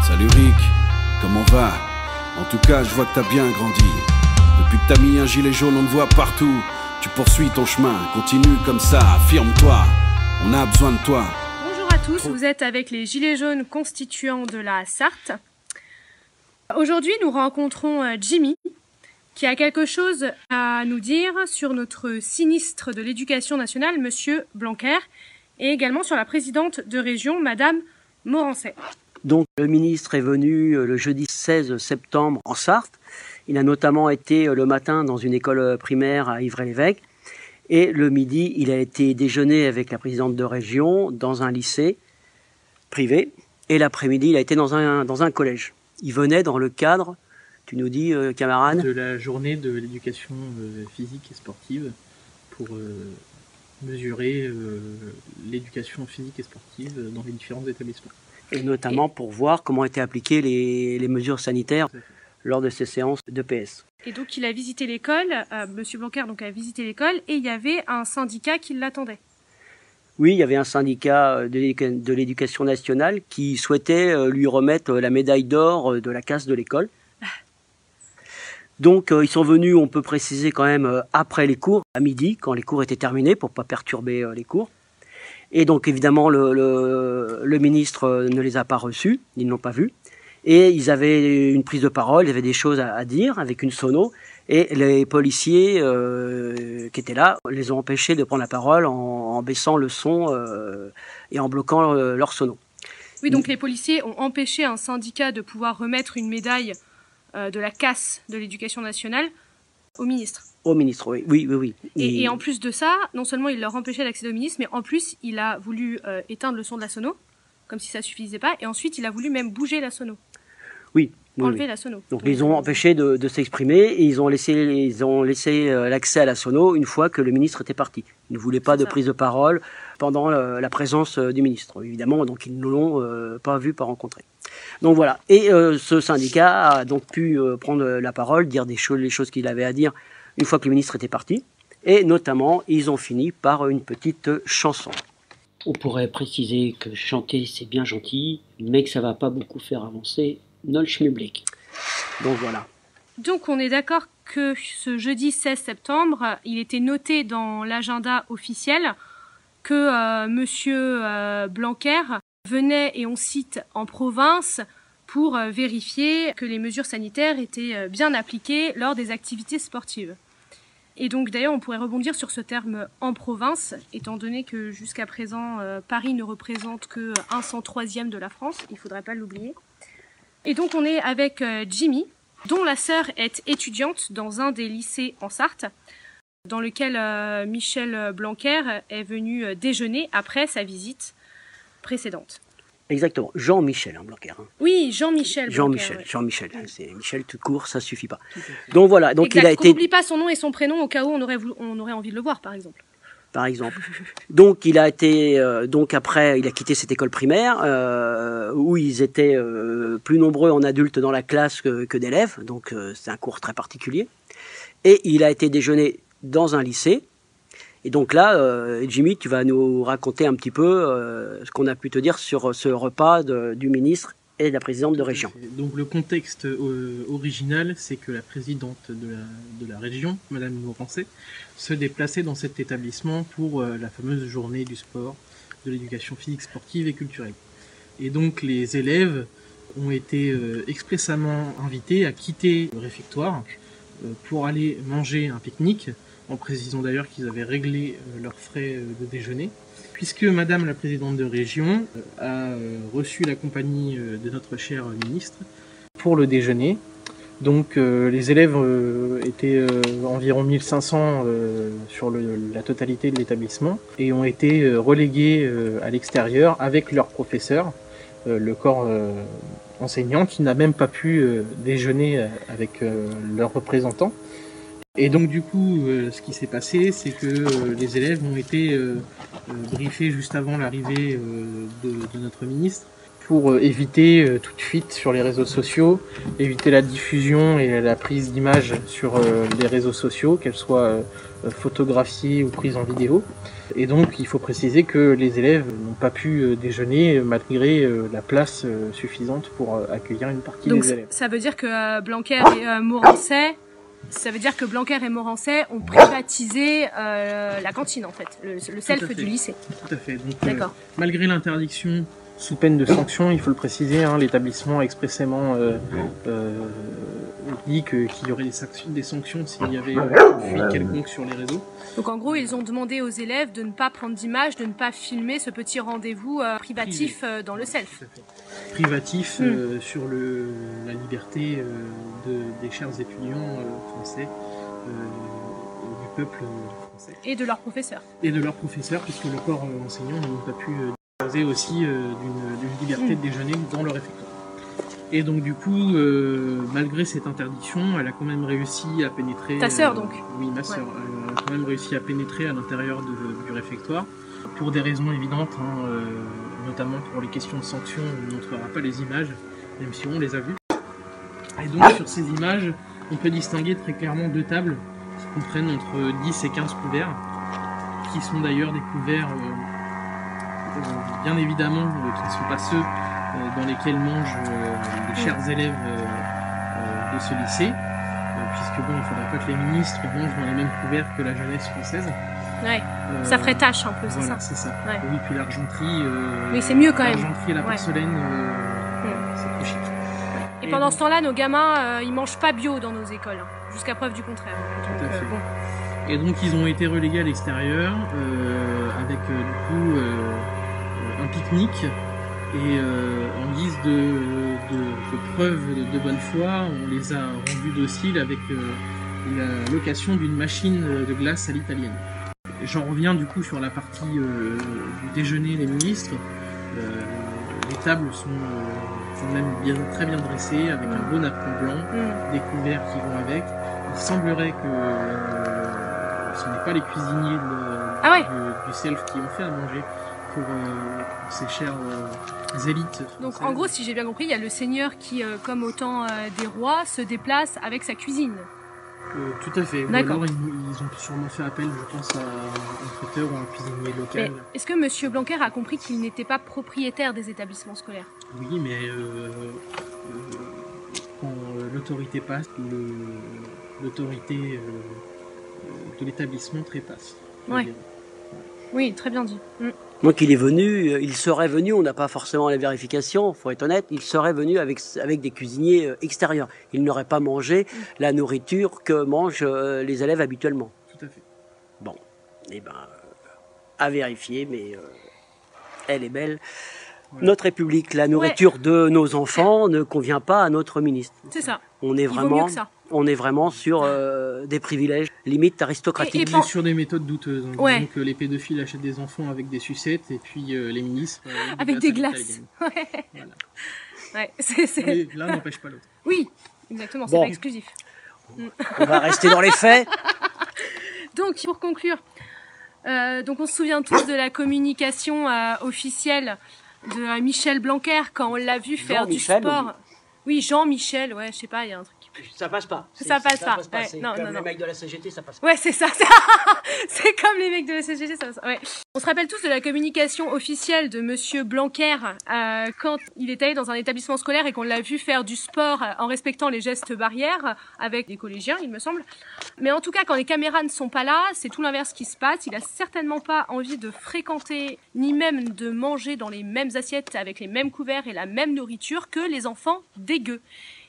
Salut Rick, comment va? En tout cas, je vois que t'as bien grandi. Depuis que t'as mis un gilet jaune, on te voit partout. Tu poursuis ton chemin, continue comme ça, affirme-toi. On a besoin de toi. Bonjour à tous, vous êtes avec les Gilets jaunes constituants de la Sarthe. Aujourd'hui, nous rencontrons Jimmy, qui a quelque chose à nous dire sur notre sinistre de l'Éducation nationale, Monsieur Blanquer, et également sur la présidente de région, Madame Morancet. Donc le ministre est venu le jeudi 16 septembre en Sarthe. Il a notamment été le matin dans une école primaire à Ivray-l'Évêque. Et le midi, il a été déjeuner avec la présidente de région dans un lycée privé. Et l'après-midi, il a été dans un collège. Il venait dans le cadre, tu nous dis, camarade, de la journée de l'éducation physique et sportive pour mesurer l'éducation physique et sportive dans les différents établissements. Et notamment pour voir comment étaient appliquées les mesures sanitaires lors de ces séances de PS. Et donc il a visité l'école, Monsieur Blanquer donc a visité l'école, et il y avait un syndicat qui l'attendait. Oui, il y avait un syndicat de l'éducation nationale qui souhaitait lui remettre la médaille d'or de la casse de l'école. Donc ils sont venus, on peut préciser quand même, après les cours, à midi, quand les cours étaient terminés, pour pas perturber les cours. Et donc évidemment le ministre ne les a pas reçus, ils ne l'ont pas vu. Et ils avaient une prise de parole, il y avait des choses à dire avec une sono. Et les policiers qui étaient là les ont empêchés de prendre la parole en baissant le son et en bloquant leur sono. Oui, donc les policiers ont empêché un syndicat de pouvoir remettre une médaille de la casse de l'éducation nationale au ministre. Au ministre, oui. Et en plus de ça, non seulement il leur empêchait d'accéder au ministre, mais en plus il a voulu éteindre le son de la sono, comme si ça suffisait pas, et ensuite il a voulu même bouger la sono. Oui. Enlever la sono. Donc ils ont empêché de s'exprimer et ils ont laissé l'accès à la sono une fois que le ministre était parti. Ils ne voulaient pas de prise de parole pendant la présence du ministre, évidemment, donc ils ne l'ont pas vu, pas rencontré. Donc voilà. Et ce syndicat a donc pu prendre la parole, dire les choses qu'il avait à dire une fois que le ministre était parti. Et notamment, ils ont fini par une petite chanson. On pourrait préciser que chanter c'est bien gentil, mais que ça va pas beaucoup faire avancer notre schmilblick. Donc voilà. Donc on est d'accord que ce jeudi 16 septembre, il était noté dans l'agenda officiel que Monsieur Blanquer venait, et on cite, en province pour vérifier que les mesures sanitaires étaient bien appliquées lors des activités sportives. Et donc d'ailleurs on pourrait rebondir sur ce terme en province, étant donné que jusqu'à présent Paris ne représente que 1/103e de la France, il ne faudrait pas l'oublier. Et donc on est avec Jimmy, dont la sœur est étudiante dans un des lycées en Sarthe, dans lequel Michel Blanquer est venu déjeuner après sa visite précédente. Exactement, Jean-Michel Blanquer. Oui, Jean-Michel Blanquer. Jean-Michel, c'est Michel tout court, ça suffit pas. Donc voilà, donc exact. Il a été. On n'oublie pas son nom et son prénom au cas où on aurait envie de le voir, par exemple. Donc il a été donc après il a quitté cette école primaire où ils étaient plus nombreux en adultes dans la classe que d'élèves, donc c'est un cours très particulier. Et il a été déjeuner dans un lycée. Et donc là, Jimmy, tu vas nous raconter un petit peu ce qu'on a pu te dire sur ce repas du ministre et de la présidente de région. Donc le contexte original, c'est que la présidente de la région, Madame Morancet, se déplaçait dans cet établissement pour la fameuse journée du sport, de l'éducation physique, sportive et culturelle. Et donc les élèves ont été expressément invités à quitter le réfectoire pour aller manger un pique-nique, en précisant d'ailleurs qu'ils avaient réglé leurs frais de déjeuner, puisque Madame la présidente de région a reçu la compagnie de notre cher ministre pour le déjeuner. Donc les élèves étaient environ 1500 sur la totalité de l'établissement et ont été relégués à l'extérieur avec leurs professeurs, le corps enseignant qui n'a même pas pu déjeuner avec leurs représentants. Et donc du coup, ce qui s'est passé, c'est que les élèves ont été briefés juste avant l'arrivée de notre ministre pour éviter toute fuite sur les réseaux sociaux, éviter la diffusion et la prise d'images sur les réseaux sociaux, qu'elles soient photographiées ou prises en vidéo. Et donc il faut préciser que les élèves n'ont pas pu déjeuner malgré la place suffisante pour accueillir une partie des élèves. Ça veut dire que Blanquer et Morancet, ont privatisé la cantine en fait, le self du lycée. Tout à fait. Donc malgré l'interdiction sous peine de sanction, il faut le préciser, l'établissement a expressément dit qu'il y aurait des sanctions s'il y avait une fuite quelconque sur les réseaux. Donc en gros, ils ont demandé aux élèves de ne pas prendre d'images, de ne pas filmer ce petit rendez-vous privatif dans le self. Privatif sur la liberté des chers étudiants français, du peuple français. Et de leurs professeurs. Et de leurs professeurs, puisque le corps enseignant n'a pas pu disposer aussi d'une liberté de déjeuner dans le réfectoire. Et donc du coup, malgré cette interdiction, elle a quand même réussi à pénétrer... Ta sœur donc? Oui, ma sœur. Elle a quand même réussi à pénétrer à l'intérieur du réfectoire, pour des raisons évidentes, notamment pour les questions de sanctions, on ne montrera pas les images, même si on les a vues. Et donc sur ces images, on peut distinguer très clairement deux tables qui comprennent entre 10 et 15 couverts, qui sont d'ailleurs des couverts, bien évidemment, qui ne sont pas ceux dans lesquels mangent les chers élèves de ce lycée, puisque bon, il ne faudrait pas que les ministres mangent dans les mêmes couverts que la jeunesse française. Ouais, ça ferait tâche un peu, c'est voilà, ça. C'est ça. Ouais. Oui, puis l'argenterie. Oui, c'est mieux quand même. L'argenterie et la porcelaine, c'est plus chic. Et pendant ce temps-là, nos gamins, ils mangent pas bio dans nos écoles, jusqu'à preuve du contraire. Tout à fait. Bon. Et donc ils ont été relégués à l'extérieur avec du coup un pique-nique. Et en guise de preuve de bonne foi, on les a rendus dociles avec la location d'une machine de glace à l'italienne. J'en reviens du coup sur la partie du déjeuner des ministres. Les tables sont même très bien dressées, avec un beau napperon blanc, des couverts qui vont avec. Il semblerait que ce n'est pas les cuisiniers du self qui ont fait à manger pour ces chers élites. Donc en gros, si j'ai bien compris, il y a le seigneur qui, comme au temps des rois, se déplace avec sa cuisine. Tout à fait. Ou alors ils ont sûrement fait appel, je pense, à un traiteur ou un cuisinier local. Mais est-ce que M. Blanquer a compris qu'il n'était pas propriétaire des établissements scolaires? Oui, mais quand l'autorité passe, l'autorité de l'établissement trépasse. Ouais. Oui, très bien dit. Donc il serait venu, on n'a pas forcément la vérification, faut être honnête, il serait venu avec des cuisiniers extérieurs. Il n'aurait pas mangé la nourriture que mangent les élèves habituellement. Tout à fait. Bon, eh ben, à vérifier, mais elle est belle. Ouais. Notre République, la nourriture de nos enfants ne convient pas à notre ministre. C'est ça. On est vraiment sur des privilèges limite aristocratiques. Et sur des méthodes douteuses. Donc les pédophiles achètent des enfants avec des sucettes et puis les ministres avec des glaces. Voilà. Ouais, mais l'un n'empêche pas l'autre. Oui, exactement, c'est pas exclusif. On va rester dans les faits. Donc pour conclure, donc on se souvient tous de la communication officielle de Michel Blanquer quand on l'a vu faire du sport. Oui, Jean-Michel, ouais, je sais pas, il y a un truc. Ça passe pas. Ça passe pas. C'est comme les mecs de la CGT, ça passe pas. Ouais, c'est ça. C'est comme les mecs de la CGT, ça passe pas. Ouais. On se rappelle tous de la communication officielle de Monsieur Blanquer quand il est allé dans un établissement scolaire et qu'on l'a vu faire du sport en respectant les gestes barrières avec des collégiens, il me semble. Mais en tout cas, quand les caméras ne sont pas là, c'est tout l'inverse qui se passe. Il a certainement pas envie de fréquenter ni même de manger dans les mêmes assiettes avec les mêmes couverts et la même nourriture que les enfants dégueux.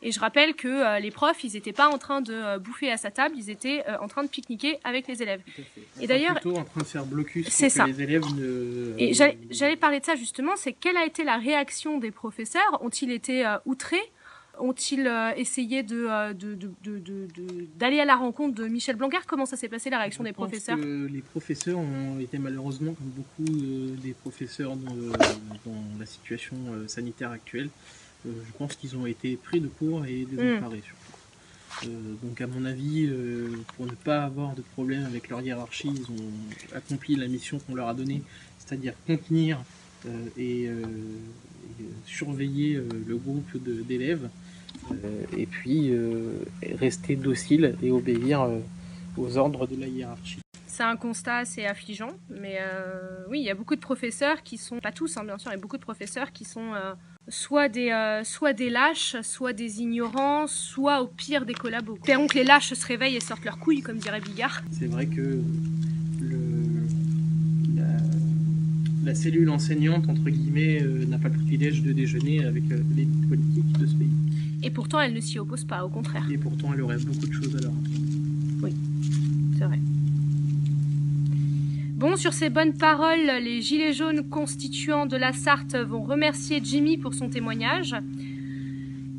Et je rappelle que les profs, ils n'étaient pas en train de bouffer à sa table, ils étaient en train de pique-niquer avec les élèves. Et d'ailleurs, plutôt en train de faire blocus pour que les élèves ne... Et j'allais parler de ça justement, c'est quelle a été la réaction des professeurs? Ont-ils été outrés? Ont-ils essayé d'aller à la rencontre de Michel Blanquer? Comment ça s'est passé, la réaction des professeurs? Les professeurs ont été malheureusement, comme beaucoup des professeurs dans la situation sanitaire actuelle, je pense qu'ils ont été pris de court et désemparés surtout. Donc à mon avis, pour ne pas avoir de problème avec leur hiérarchie, ils ont accompli la mission qu'on leur a donnée, c'est-à-dire contenir et surveiller le groupe d'élèves et puis rester docile et obéir aux ordres de la hiérarchie. C'est un constat assez affligeant, mais oui, il y a beaucoup de professeurs qui sont, pas tous bien sûr, il y a beaucoup de professeurs qui sont soit des lâches, soit des ignorants, soit au pire des collabos. Espérons que les lâches se réveillent et sortent leurs couilles, comme dirait Bigard. C'est vrai que la cellule enseignante, entre guillemets, n'a pas le privilège de déjeuner avec l'élite politique de ce pays. Et pourtant, elle ne s'y oppose pas, au contraire. Et pourtant, elle aurait beaucoup de choses à leur apprendre. Oui, c'est vrai. Bon, sur ces bonnes paroles, les Gilets jaunes constituants de la Sarthe vont remercier Jimmy pour son témoignage.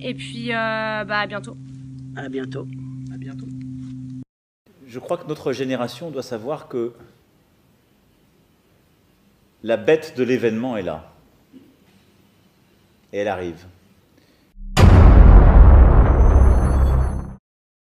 Et puis, à bientôt. À bientôt. À bientôt. Je crois que notre génération doit savoir que la bête de l'événement est là. Et elle arrive.